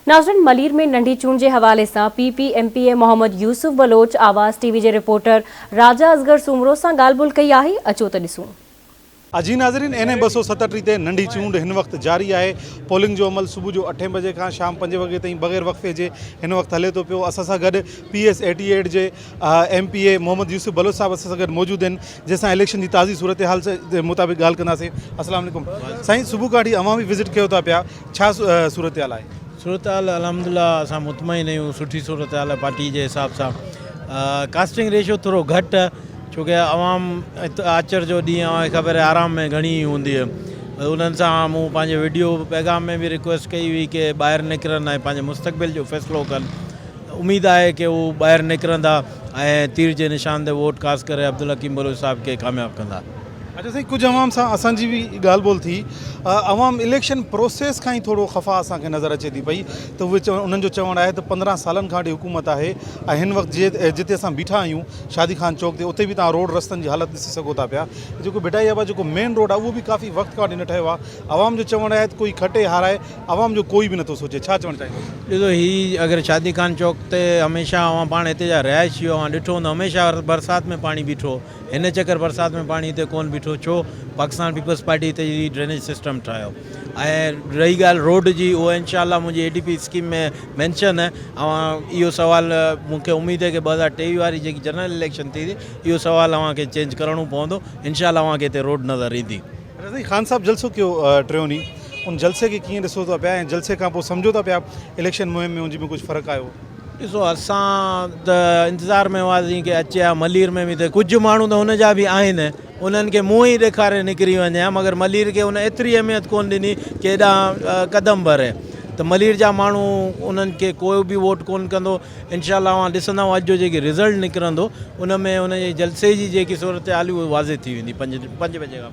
नाज़रीन, मलीर में नंढी चूंड के हवाले से PPMPA मोहम्मद यूसुफ बलोच आवाज़ TV के रिपोर्टर राजा असगर सूमरो से ॻाल्हि ॿोल कई है। अचो तो ॾिसूं। अजी नाज़रीन, NA 237 ते नंढी चूंड इन वक्त जारी है। पोलिंग जो अमल सुबह जो 8 बजे का शाम 5 बजे तक बगैर वक्फे जे इन वक्त हले तो पियो। असां सां गॾु PS 88 जे MPA मोहम्मद यूसुफ बलोच साहब असां सां गॾु मौजूद आहिनि, जंहिंसां इलेक्शन की ताज़ी सूरत हाल जे मुताबिक़ ॻाल्हि कंदासीं। अस्सलाम वालेकुम साईं, सुबह का अवां भी विज़िट कयो था पिया, छा सूरत हाल आहे? सूरत हाल अल्हम्दुलिल्लाह असां मुतमईन आहियूं, सुठी सूरत हाल आहे पार्टी के हिसाब से। कास्टिंग रेशियो थोड़ो घटि आहे, छोकि आवाम आचर जो ॾींहुं ख़बर है आराम में घणी हूंदी है। उन्हनि सां मूं पंहिंजे वीडियो पैगाम में भी रिक्वेस्ट कई हुई कि ॿाहिरि निकिरनि ऐं पंहिंजे मुस्तक़बिल जो फ़ैसिलो कनि। उम्मीद है कि वो ॿाहिरि निकिरंदा ऐं तीर के निशान ते वोट कास्ट करे अब्दुल हकीम बलोच साहब के कामयाब कंदा। अच्छा साईं, कुछ अवाम सां असांजी भी ॻाल्हि ॿोल थी। अवाम इलेक्शन प्रोसेस का ही थोड़ो ख़फ़ा असांखे नज़र अचे थी पई, तो उहे उन्हनि जो चवणु आहे त 15 सालनि खां हुकूमत है ऐं हिन वक्त जिते असां बीठा आहियूं शादी खान चौक ते, उते भी तव्हां रोड रस्तनि जी हालत ॾिसी सघो था पिया। जेको बिटाईअबा जो मेन रोड आहे उहो भी काफ़ी वक्त खां वठी न ठहियो आहे। अवाम जो चवणु आहे त कोई खटे हाराए, अवाम जो कोई भी नथो सोचे। छा चवणु चाहींदो? ॾिसो, ही अगर शादी खान चौक ते हमेशा पाण हिते जा रहायशी ॾिठो हूंदो, हमेशा बरसात में पानी बीठो। हिन चक्कर बरसात में पानी हिते कोन बीठो, छो पाकिस्तान पीपल्स पार्टी हिते जी ड्रेनेज सिस्टम ठाहियो। ऐं रही ॻाल्हि रोड जी, उहो इंशाल्लाह मुंहिंजी ADP स्कीम में मेंशन है। इहो सवाल मूंखे उम्मीद है कि 2023 वारी जेकी जनरल इलेक्शन थी इहो सवाल अव्हांखे चेंज करणो पवंदो। इंशाल्लाह अव्हांखे हिते रोड नज़र ईंदी। खान साहब जलसो कयो टियों ॾींहुं, उन जलसे के कीअं ॾिसो था पिया ऐं जलसे खां पोइ सम्झो था पिया इलेक्शन मुहिम में उनजी में कुछ फ़र्क़ु आयो? ॾिसो, असां त इंतज़ार में हुआसीं कि अचे हा। मलीर में भी त कुछ माण्हू त हुन जा भी आहिनि, उन्हनि खे मुंहुं ई ॾेखारे निकिरी वञे हा, मगर मलीर के उन एतिरी अहमियत कोन ॾिनी कि एॾा कदम भरे। तो मलीर जा माण्हू उन्हनि खे कोई भी वोट कोन कंदो। इंशाल्लाह अवां ॾिसंदा अॼु जो जेकी रिज़ल्ट निकिरंदो उन में उन जे जलसे जी जेकी सूरत हाल उहा वाज़े थी वेंदी 5 बजे खां।